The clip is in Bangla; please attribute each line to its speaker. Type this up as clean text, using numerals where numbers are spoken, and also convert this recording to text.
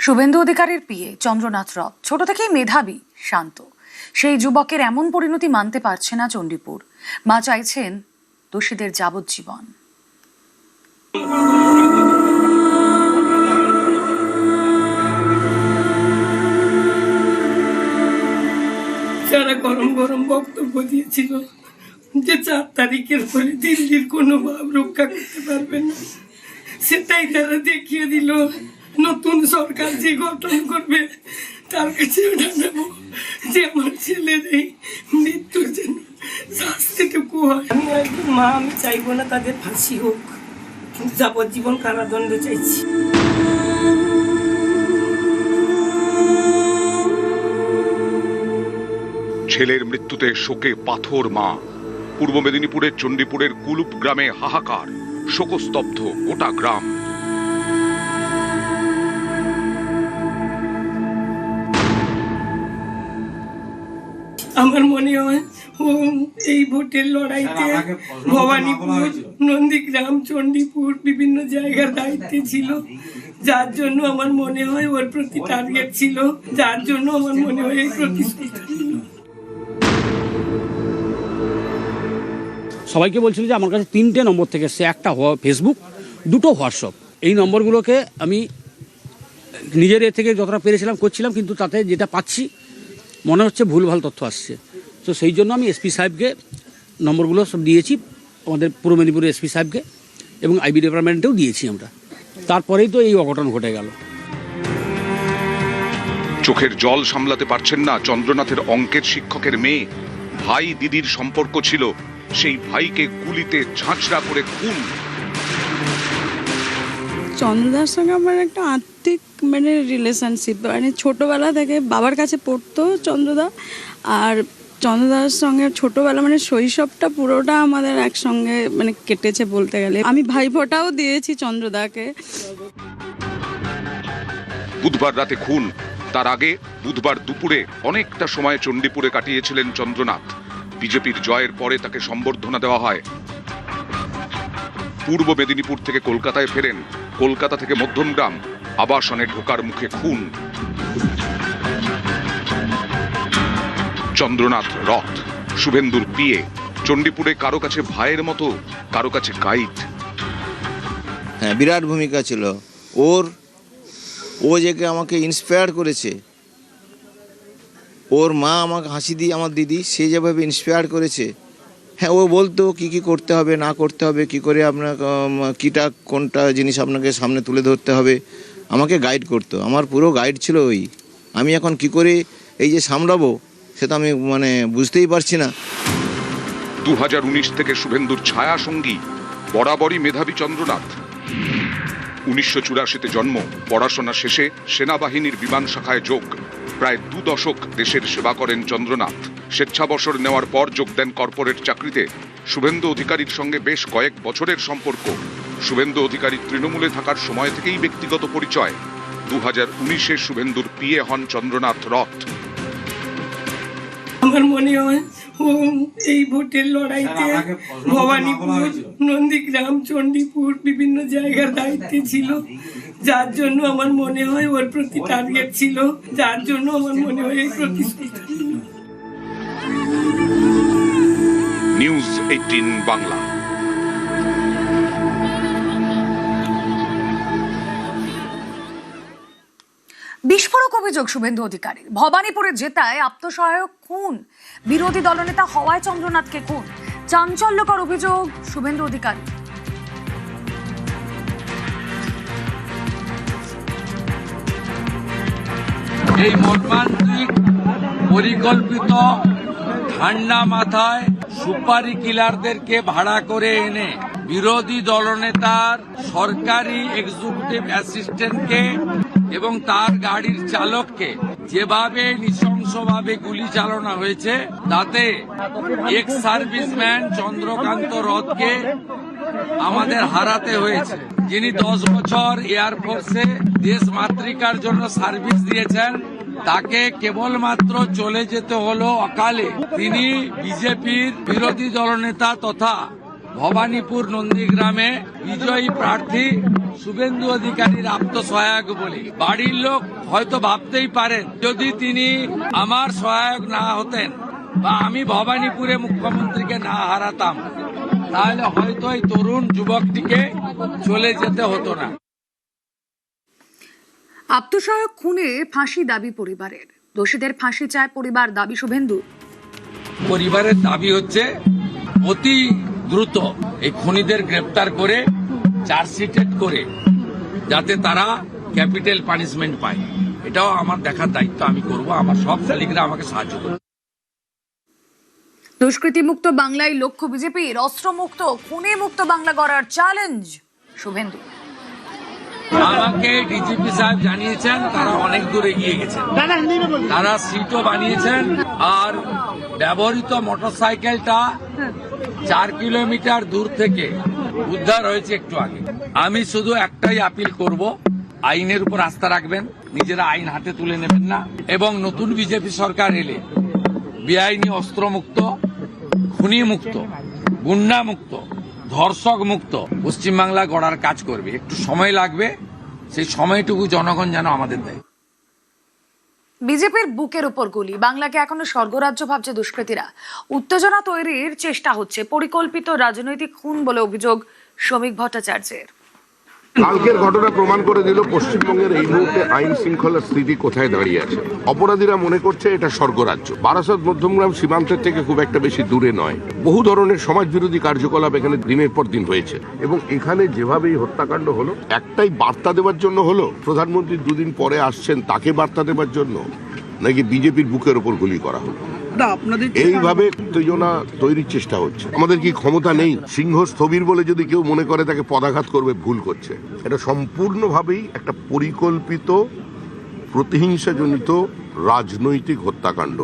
Speaker 1: শুভেন্দু অধিকারীর পিএ চন্দ্রনাথ রথ ছোট থেকেই মেধাবী, শান্ত। সেই যুবকের এমন পরিণতি মানতে পারছে না চণ্ডীপুর। মা চাইছেন দোষীদের যাবজ্জীবন।
Speaker 2: যারা গরম গরম বক্তব্য দিয়েছিল যে 4 তারিখের পরে দিল্লির কোনো ভাব রক্ষা করতে পারবে না, সেটাই তারা দেখিয়ে দিল। নতুন সরকার যে গঠন করবে তার কাছে ওটা নেব যে আমার ছেলের এই মৃত্যুর জন্য শাস্তিটুকু হয়। আমি একজন মা, আমি চাইবো না তাদের ফাঁসি হোক, কিন্তু যাবজ্জীবন কারাদণ্ড চাইছি।
Speaker 3: ছেলের মৃত্যুতে শোকে পাথর মা। পূর্ব মেদিনীপুরের চণ্ডীপুরের কুলুপ গ্রামে হাহাকার, শোকস্তব্ধ গোটা গ্রাম।
Speaker 2: আমার মনে হয় ও এই ভোটের লড়াইতে ভবানীপুর, নন্দীগ্রাম, চণ্ডীপুর বিভিন্ন জায়গার দায়িত্বে ছিল, যার জন্য আমার মনে হয় ওর প্রতি টার্গেট ছিল, যার জন্য আমার মনে হয় এই প্রতিশ্রুতি।
Speaker 4: সবাইকে বলছিল যে আমার কাছে 3টে নম্বর থেকে এসছে, একটা ফেসবুক, 2টো হোয়াটসঅ্যাপ। এই নম্বরগুলোকে আমি নিজের থেকে যতটা পেরেছিলাম করছিলাম, কিন্তু তাতে যেটা পাচ্ছি মনে হচ্ছে ভুলভাল তথ্য আসছে। তো সেই জন্য আমি এসপি সাহেবকে নম্বরগুলো সব দিয়েছি, আমাদের পূর্ব মেদিনীপুরের এসপি সাহেবকে, এবং আইবি ডিপার্টমেন্টেও দিয়েছি আমরা। তারপরেই তো এই অঘটন ঘটে গেল।
Speaker 3: চোখের জল সামলাতে পারছেন না চন্দ্রনাথের অঙ্কের শিক্ষকের মেয়ে। ভাই দিদির সম্পর্ক ছিল, সেই ভাইকে গুলিতে ঝাঁঝরা করে খুন।
Speaker 5: চন্দ্রদার সঙ্গে আমার একটা আত্মিক রিলেশনশিপ, ছোটোবেলা থেকে বাবার কাছে পড়তো চন্দ্রদা, আর চন্দ্রদার সঙ্গে ছোটোবেলা শৈশবটা পুরোটা আমাদের একসঙ্গে কেটেছে বলতে গেলে। আমি ভাইফোঁটাও দিয়েছি চন্দ্রদাকে।
Speaker 3: বুধবার রাতে খুন, তার আগে বুধবার দুপুরে অনেকটা সময় চণ্ডীপুরে কাটিয়েছিলেন চন্দ্রনাথ। বিজেপির জয়ের পরে তাকে সম্বর্ধনা দেওয়া হয়। পূর্ব মেদিনীপুর থেকে কলকাতায় ফেরেন, কলকাতা থেকে মধ্যমগ্রাম, আবাসনে ঢোকার মুখে খুন। চন্দ্রনাথ রথ, শুভেন্দুর পিএ, চণ্ডীপুরে কারো কাছে ভাইয়ের মতো, কারো কাছে গাইড।
Speaker 6: হ্যাঁ, বিরাট ভূমিকা ছিল ওর। ও যে আমাকে ইন্সপায়ার করেছে, ওর মা আমাকে হাসি দিয়ে, আমার দিদি, সে যেভাবে ইন্সপায়ার করেছে। হ্যাঁ, ও বলতো কি কি করতে হবে না করতে হবে, কি করে আপনার কিটা কোনটা জিনিস আপনাকে সামনে তুলে ধরতে হবে, আমাকে গাইড করতো। আমার পুরো গাইড ছিল ওই। আমি এখন কি করে এই যে সামলাবো সেটা আমি বুঝতেই পারছি না।
Speaker 3: 2019 থেকে শুভেন্দুর ছায়া সঙ্গী, বরাবরই মেধাবী চন্দ্রনাথ। 1984-তে জন্ম, পড়াশোনা শেষে সেনাবাহিনীর বিমান শাখায় যোগ। প্রায় 2 দশক দেশের সেবা করেন চন্দ্রনাথ। স্বেচ্ছাবসর নেওয়ার পর যোগ দেন কর্পোরেট চাকরিতে। শুভেন্দু অধিকারীর সঙ্গে বেশ কয়েক বছরের সম্পর্ক। শুভেন্দু অধিকারী তৃণমূলে থাকার সময় থেকেই ব্যক্তিগত পরিচয়। 2019-এ শুভেন্দুর পিএ হন চন্দ্রনাথ রথ।
Speaker 2: আমার মনে হয় ও এই ভোটের লড়াইতে ভবানীপুর, নন্দীগ্রাম, চণ্ডীপুর বিভিন্ন জায়গার দায়িত্বে ছিল, যার জন্য আমার মনে হয় ওর প্রতি টার্গেট ছিল, যার জন্য আমার মনে হয় এই প্রতিশ্রুতি।
Speaker 3: নিউজ 18 বাংলা।
Speaker 1: বিস্ফোরক অভিযোগ শুভেন্দু অধিকারীর। ভবানীপুরের জেতায় আত্মসহায়ক খুন, বিরোধী দলনেতা হওয়ায় চন্দ্রনাথকে খুন। চাঞ্চল্যকর অভিযোগ শুভেন্দু অধিকারী।
Speaker 7: এই মর্মান্তিক পরিকল্পিত ঠান্ডা মাথায় সুপারি কিলারদেরকে ভাড়া করে এনে বিরোধী দলনেতার সরকারি এক্সিকিউটিভ অ্যাসিস্ট্যান্টকে এবং তার গাড়ির চালককে যেভাবে নৃশংসভাবে গুলি চালানো হয়েছে, তাতে এক্স সার্ভিসম্যান চন্দ্রকান্ত রথকে আমাদের হারাতে হয়েছে, যিনি 10 বছর এয়ারফোর্সে দেশ মাতৃকার জন্য সার্ভিস দিয়েছেন। তাকে কেবলমাত্র চলে যেতে হলো অকালে। তিনি বিজেপির বিরোধী দলনেতা তথা ভবানীপুর নন্দীগ্রামে বিজয়ী প্রার্থী শুভেন্দু অধিকারীর আত্মসহায়ক বলি। বাড়ির লোক হয়তো ভাবতেই পারেন যদি তিনি আমার সহায়ক না হতেন বা আমি ভবানীপুরে মুখ্যমন্ত্রীকে না হারাতাম তাহলে হয়তো এই তরুণ যুবকটিকে চলে যেতে হতো না।
Speaker 1: আত্মসহায়ক খুনে ফাঁসি দাবি পরিবারের, দোষীদের ফাঁসি চায় পরিবার, দাবি শুভেন্দু।
Speaker 7: পরিবারের দাবি হচ্ছে অতি দ্রুত এই খুনিদের গ্রেপ্তার করে চার্জশিটেড করে যাতে তারা ক্যাপিটাল পানিশমেন্ট পায়। এটাও আমার দেখার দায়িত্ব আমি করব, আমার সব শালিকরা আমাকে সাহায্য করবে।
Speaker 1: দুষ্কৃতি মুক্ত বাংলায় লক্ষ্য বিজেপির, অস্ত্রমুক্ত খুনে মুক্ত বাংলা গড়ার চ্যালেঞ্জ শুভেন্দু।
Speaker 7: আমাকে ডিজিপি সাহেব জানিয়েছেন তারা অনেক দূর এগিয়ে গেছেন, তারা সিটও বানিয়েছেন আর ব্যবহৃত মোটরসাইকেলটা 4 কিলোমিটার দূর থেকে উদ্ধার হয়েছে একটু আগে। আমি শুধু একটাই আপিল করব, আইনের উপর আস্থা রাখবেন, নিজেরা আইন হাতে তুলে নেবেন না এবং নতুন বিজেপি সরকার এলে বেআইনি অস্ত্রমুক্ত, খুনি মুক্ত, গুন্ডা মুক্ত, ধর্ষক মুক্ত পশ্চিমবাংলা গড়ার কাজ করবে। একটু সময় লাগবে, সেই সময়টুকু জনগণ যেন আমাদের দেয়।
Speaker 1: বিজেপির বুকের উপর গুলি, বাংলাকে এখনো স্বর্গরাজ্য ভাবছে দুষ্কৃতীরা। উত্তেজনা তৈরির চেষ্টা হচ্ছে, পরিকল্পিত রাজনৈতিক খুন বলে অভিযোগ শ্রমিক ভট্টাচার্যের।
Speaker 8: কালকের ঘটনা প্রমাণ করে দিল পশ্চিমবঙ্গের এই মুহূর্তে আইন শৃঙ্খলার স্থিতি কোথায় দাঁড়িয়ে আছে। অপরাধীরা মনে করছে এটা স্বর্গরাজ্য। বারাসত মধ্যমগ্রাম সীমান্তের থেকে খুব একটা বেশি দূরে নয়। বহু ধরনের সমাজ বিরোধী কার্যকলাপ এখানে দিনের পর দিন হয়েছে এবং এখানে যেভাবে এই হত্যাকাণ্ড হলো একটাই বার্তা দেওয়ার জন্য হলো। প্রধানমন্ত্রী দুদিন পরে আসছেন, তাকে বার্তা দেওয়ার জন্য নাকি বিজেপির বুকের ওপর গুলি করা হলো? এইভাবে উত্তেজনা তৈরির চেষ্টা হচ্ছে। আমাদের কি ক্ষমতা নেই? সিংহ স্থবির বলে যদি কেউ মনে করে তাকে পদাঘাত করবে, ভুল করছে। এটা সম্পূর্ণভাবেই একটা পরিকল্পিত প্রতিহিংসাজনিত রাজনৈতিক হত্যাকাণ্ড।